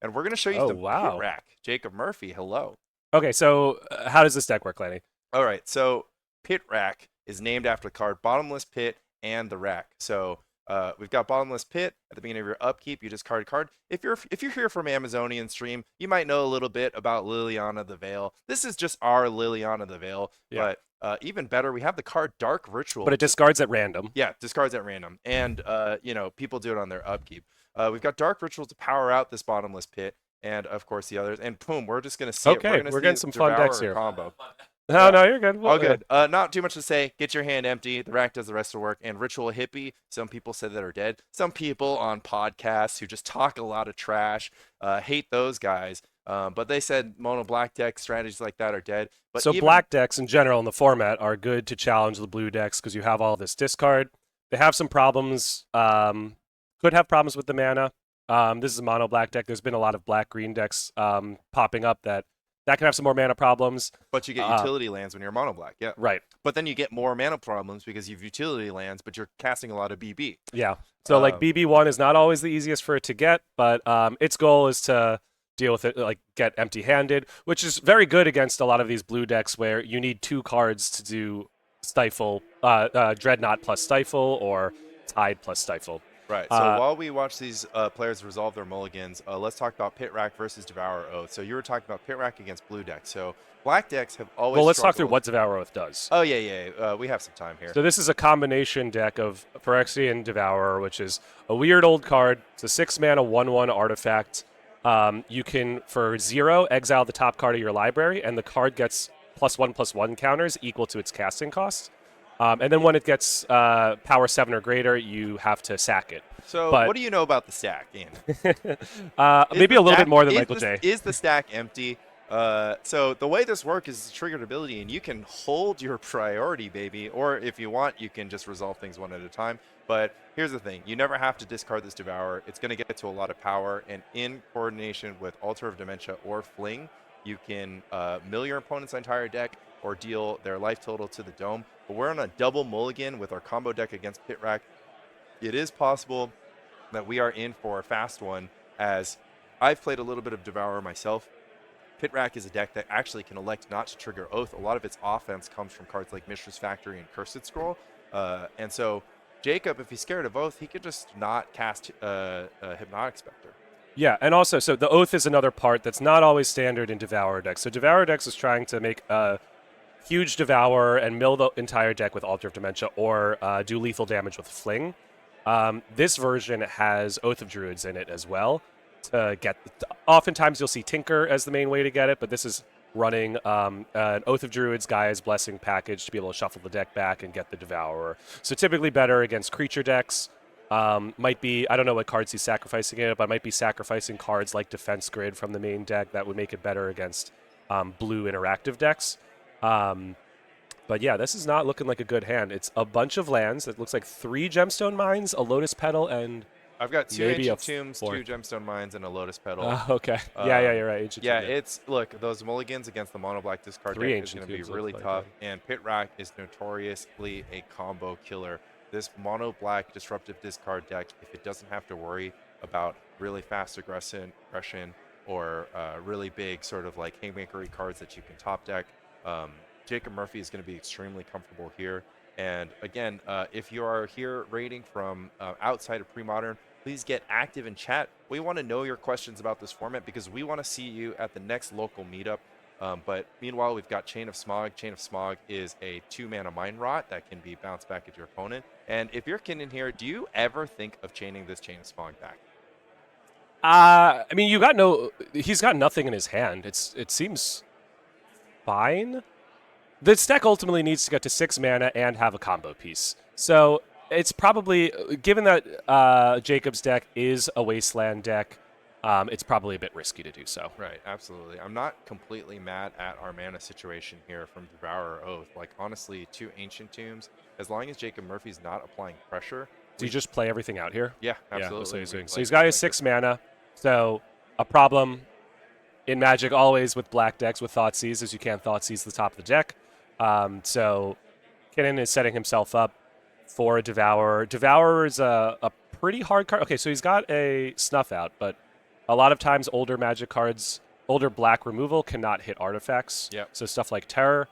and we're going to show you Oh, the Pit wow. Rack. Jacob Murphy, hello. Okay, so how does this deck work, Lenny? All right, so Pit Rack is named after the card Bottomless Pit and the Rack. So we've got Bottomless Pit at the beginning of your upkeep. You just card a card. If you're here from Amazonian stream, you might know a little bit about Liliana the Veil. This is just our Liliana the Veil, Yeah. but even better, we have the card Dark But Ritual. it discards at random. Yeah, discards at random, and people do it on their upkeep. We've got Dark Ritual to power out this Bottomless Pit, and of course the others. And boom, we're just gonna see it. We're Okay, gonna we're see getting the some fun decks Devourer here. combo. No, Yeah. no, you're good. All Well, good. Not too much to say. Get your hand empty. The rack does the rest of the work. And Ritual Hippie, some people say that are dead. Some people on podcasts who just talk a lot of trash hate those guys. But they said mono black deck strategies like that are dead. But so even black decks in general in the format are good to challenge the blue decks because you have all this discard. They have some problems. Could have problems with the mana. This is a mono black deck. There's been a lot of black green decks popping up that can have some more mana problems. but you get utility lands when you're mono black, yeah. Right. But then you get more mana problems because you've utility lands, but you're casting a lot of BB. Yeah. So like BB1 is not always the easiest for it to get, but its goal is to deal with it, like get empty-handed, which is very good against a lot of these blue decks where you need 2 cards to do Stifle, Dreadnought plus Stifle or Tide plus Stifle. Right. So while we watch these players resolve their mulligans, let's talk about Pit Rack versus Devourer Oath. So you were talking about Pit Rack against blue decks. So black decks have always. Well, let's talk through struggled. what Devourer Oath does. Oh yeah. We have some time here. So this is a combination deck of Phyrexian Devourer, which is a weird old card. It's a 6-mana 1/1 artifact. You can, for 0, exile the top card of your library, and the card gets +1/+1 counters equal to its casting cost. And then when it gets power 7 or greater, you have to sack it. So But- what do you know about the stack, Ian? Maybe a little bit more than Michael J. Is the stack empty? So the way this works is triggered ability, and you can hold your priority, baby. Or if you want, you can just resolve things one at a time. But here's the thing. You never have to discard this Devourer. It's going to get to a lot of power, and in coordination with Altar of Dementia or Fling, you can mill your opponent's entire deck or deal their life total to the dome. But we're on a double mulligan with our combo deck against Pit Rack. It is possible that we are in for a fast one, as I've played a little bit of Devourer myself. Pit Rack is a deck that actually can elect not to trigger Oath. A lot of its offense comes from cards like Mishra's Factory and Cursed Scroll. And so Jacob, if he's scared of Oath, he could just not cast Hypnotic Spectre. Yeah, and also, so the Oath is another part that's not always standard in Devourer decks. So Devourer decks is trying to make a huge Devourer and mill the entire deck with Altar of Dementia or do lethal damage with Fling. This version has Oath of Druids in it as well. Oftentimes you'll see Tinker as the main way to get it, but this is running an Oath of Druids Gaia's Blessing package to be able to shuffle the deck back and get the Devourer. So typically better against creature decks. Might be, I don't know what cards he's sacrificing it, but might be sacrificing cards like Defense Grid from the main deck that would make it better against blue interactive decks. But yeah, this is not looking like a good hand. It's a bunch of lands. It looks like 3 Gemstone Mines, a Lotus Petal, and I've got 2 maybe Ancient Tombs, 2 Gemstone Mines, and a Lotus Petal. Okay. Yeah, you're right. Ancient Yeah, Tomb, look, those mulligans against the mono black discard 3 deck is Ancient going to be Tombs really look tough, like and Pit Rack is notoriously a combo killer. This mono black disruptive discard deck, if it doesn't have to worry about really fast aggression or really big sort of like haymakery cards that you can top deck, Jacob Murphy is going to be extremely comfortable here. And again, if you are here rating from outside of Premodern, please get active in chat. We want to know your questions about this format because we want to see you at the next local meetup. But meanwhile, we've got Chain of Smog. Chain of Smog is a 2-mana Mind Rot that can be bounced back at your opponent. And if you're Kinan here, do you ever think of chaining this Chain of Smog back? I mean, he's got nothing in his hand. It seems fine. This deck ultimately needs to get to 6 mana and have a combo piece. So it's probably, given that Jacob's deck is a Wasteland deck, it's probably a bit risky to do so. Right, absolutely. I'm not completely mad at our mana situation here from Devourer Oath. Like, honestly, 2 Ancient Tombs, as long as Jacob Murphy's not applying pressure. Do you just play everything out here? Yeah, Yeah, absolutely. that's what he's doing. Like, So he's got his 6 mana. So a problem in Magic always with black decks with Thoughtseize is you can't Thoughtseize the top of the deck. So Kinan is setting himself up for a Devourer. Devourer is a pretty hard card. Okay, so he's got a Snuff Out, but a lot of times older Magic cards, older black removal cannot hit artifacts. Yep. So stuff like Terror.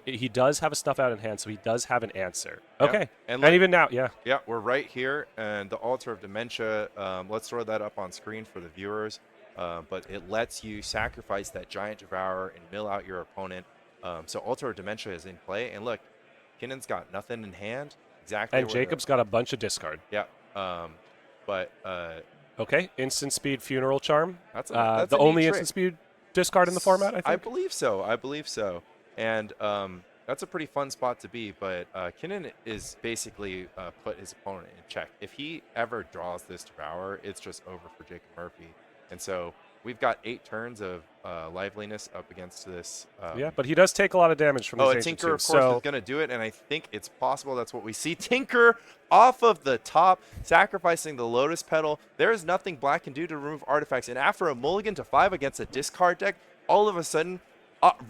He does have a stuff out in hand, so he does have an answer. Yep. Okay. And And even now, yeah. Yeah, we're right here, and the Altar of Dementia, let's throw that up on screen for the viewers, but it lets you sacrifice that Giant Devourer and mill out your opponent. So Altar of Dementia is in play, and look, Kinan's got nothing in hand. Exactly. And Jacob's got a bunch of discard. Yeah, but Okay, instant speed Funeral Charm. that's The a neat only trick. instant speed discard in the format, I think. I believe so. I believe so. And that's a pretty fun spot to be. But Kinan is basically put his opponent in check. If he ever draws this Devourer, it's just over for Jacob Murphy. And so we've got 8 turns of liveliness up against this. Yeah, but he does take a lot of damage from Oh, these a ancient Tinker, of tombs, course, so is going to do it, and I think it's possible that's what we see. Tinker off of the top, sacrificing the Lotus Petal. There is nothing black can do to remove artifacts, and after a mulligan to 5 against a discard deck, all of a sudden,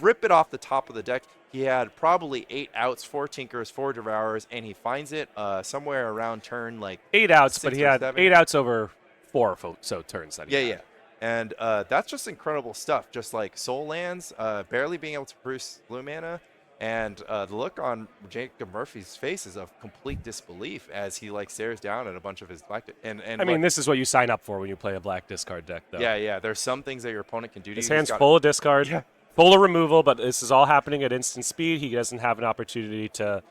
rip it off the top of the deck. He had probably 8 outs, 4 Tinkers, 4 Devourers, and he finds it somewhere around turn like 8 outs, but 6 he or had 7. 8 outs over 4 or so turns that he had. Yeah. And that's just incredible stuff. Just like Soul Lands, barely being able to produce blue mana. And the look on Jacob Murphy's face is of complete disbelief as he like stares down at a bunch of his black. And I mean, this is what you sign up for when you play a black discard deck, though. yeah. There's some things that your opponent can do to His you. hand's full of discard, Yeah. full of removal, but this is all happening at instant speed. He doesn't have an opportunity to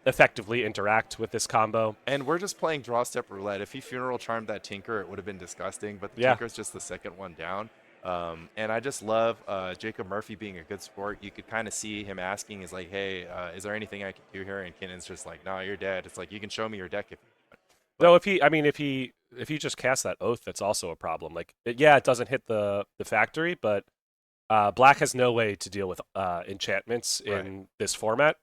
effectively interact with this combo. And we're just playing draw step roulette. If he Funeral Charmed that Tinker, it would have been disgusting. But the Yeah. Tinker's just the second one down. And I just love Jacob Murphy being a good sport. You could kind of see him asking, is like, hey, is there anything I can do here? And Kinan's just like, no, you're dead. It's like, you can show me your deck if you want. Though if he just casts that Oath, that's also a problem. Like, it doesn't hit the factory, but black has no way to deal with enchantments in this format.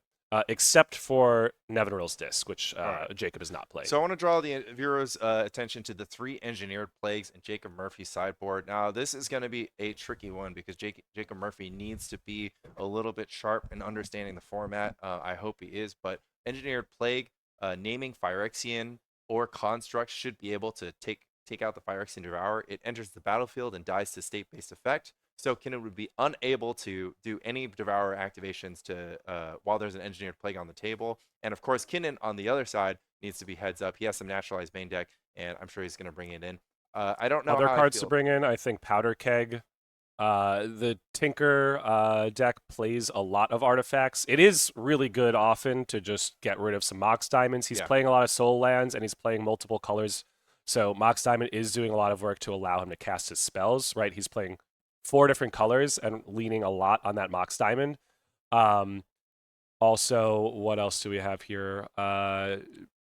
Except for Nevinyrral's Disc, which Jacob is not playing. So I want to draw the viewers' attention to the 3 Engineered Plagues in Jacob Murphy's sideboard. Now, this is going to be a tricky one because Jacob Murphy needs to be a little bit sharp in understanding the format. I hope he is, but Engineered Plague, naming Phyrexian or Construct should be able to take out the Phyrexian Devourer. It enters the battlefield and dies to state-based effect. So Kinan would be unable to do any Devourer activations while there's an Engineered Plague on the table. And of course, Kinan on the other side needs to be heads up. He has some naturalized main deck, and I'm sure he's going to bring it in. I don't know Other how cards I to feel. bring in, I think Powder Keg. The Tinker deck plays a lot of artifacts. It is really good often to just get rid of some Mox Diamonds. He's playing a lot of Soul Lands, and he's playing multiple colors. So Mox Diamond is doing a lot of work to allow him to cast his spells, right? He's playing 4 different colors and leaning a lot on that Mox Diamond. Also, what else do we have here?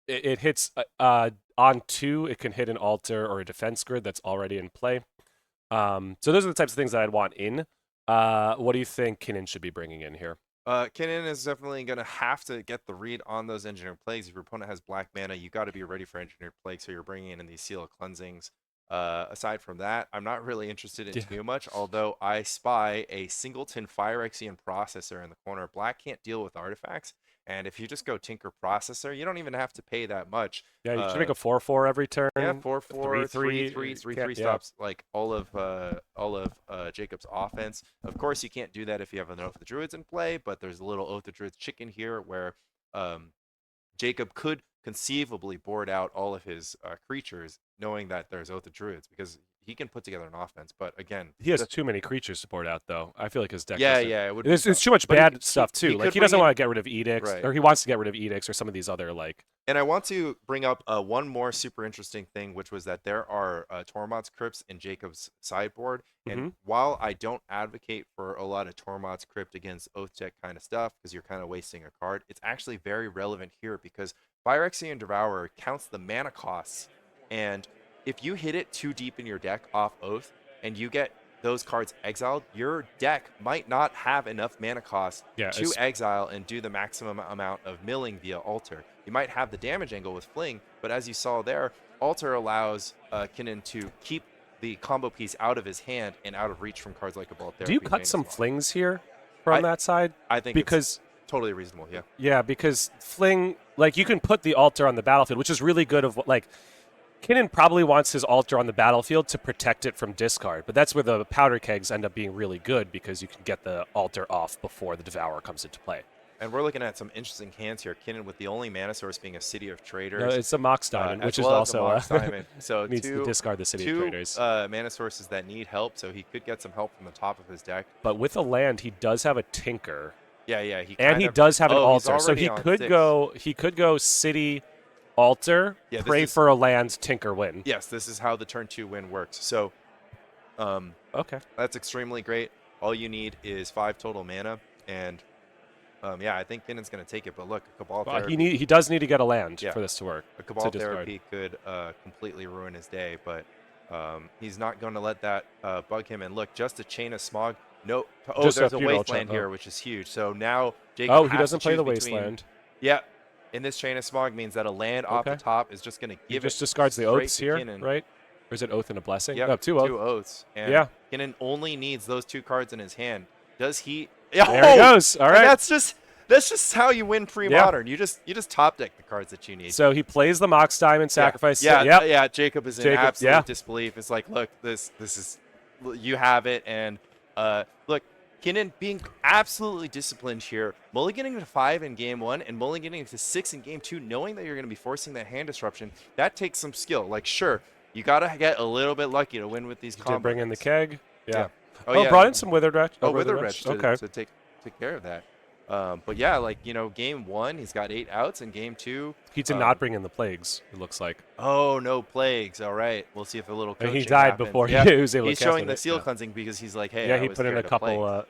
It hits on 2. It can hit an altar or a defense grid that's already in play. So those are the types of things that I'd want in. What do you think Kinan should be bringing in here? Kinan is definitely going to have to get the read on those Engineered Plagues. If your opponent has black mana, you got to be ready for Engineered Plagues, so you're bringing in these Seal of Cleansings. Aside from that, I'm not really interested in too much, although I spy a singleton Phyrexian Processor in the corner. Black can't deal with artifacts, and if you just go Tinker Processor, you don't even have to pay that much. Yeah, you should make a 4/4 every turn. Yeah, 4/4, 3/3, 3/3 stops like all of Jacob's offense. Of course, you can't do that if you have an Oath of Druids in play, but there's a little Oath of Druids chicken here where Jacob could conceivably board out all of his creatures, knowing that there's Oath of Druids, because he can put together an offense. But again, he has too many creatures to board out, though. I feel like his deck. It would. It's too much bad stuff too. Like he doesn't want to get rid of edicts, Right. or he wants to get rid of edicts, or some of these other like. And I want to bring up one more super interesting thing, which was that there are Tormod's Crypts in Jacob's sideboard. And while I don't advocate for a lot of Tormod's Crypt against Oath deck kind of stuff, because you're kind of wasting a card, it's actually very relevant here because Phyrexian Devourer counts the mana costs. And if you hit it too deep in your deck off Oath and you get those cards exiled, your deck might not have enough mana cost to exile and do the maximum amount of milling via Altar. You might have the damage angle with Fling, but as you saw there, Altar allows Kinan to keep the combo piece out of his hand and out of reach from cards like a Ball Therapy. Do you cut some Flings here from that side? I think because it's totally reasonable, Yeah, because Fling, like you can put the Altar on the battlefield, which is really good of like Kinan probably wants his altar on the battlefield to protect it from discard, but that's where the powder kegs end up being really good because you can get the altar off before the Devourer comes into play. And we're looking at some interesting hands here. Kinan with the only mana source being a City of Traders. No, it's a Mox Diamond, which is well as a also Mox Diamond. So needs to discard the City of Traders. Mana sources that need help, so he could get some help from the top of his deck. But with a land, he does have a Tinker. Yeah, he does have an altar, so he could 6. go City, Altar, pray for a land, Tinker, win. Yes, this is how the turn 2 win works. So, okay, that's extremely great. All you need is 5 total mana, and yeah, I think Kinan's going to take it. But look, Cabal Therapy. He does need to get a land for this to work. A Cabal Therapy could completely ruin his day, but he's not going to let that bug him. And look, just a Chain of Smog. No, there's a Wasteland here, which is huge. So now Jacob he doesn't play the Wasteland. Yeah, and this Chain of Smog means that a land off the top is just going to give it. Just discards the Oaths here, right? Or is it Oath and a Blessing? Yeah, no, 2 Oaths. 2 Oaths. And yeah. Kinan only needs those 2 cards in his hand. Does he? There he goes. All right. That's just how you win Premodern. You just top deck the cards that you need. So he plays the Mox Diamond, sacrifice. Yeah. Jacob is in absolute disbelief. It's like, look, this is, you have it, and look, Kinan being absolutely disciplined here, mulliganing to 5 in game 1 and mulliganing to 6 in game 2, knowing that you're going to be forcing that hand disruption. That takes some skill. Like, sure, you got to get a little bit lucky to win with these combos. Did bring in the keg. Yeah. Oh, brought in some Withered Wretch. Withered Wretch to take care of that. But yeah, like, game 1, he's got 8 outs, and game 2, he did not bring in the plagues. It looks like. Oh, no plagues. All right, we'll see if a little coaching he died happens. before he was able to. He's showing the seal cleansing because he's like, hey, yeah, he put in a couple.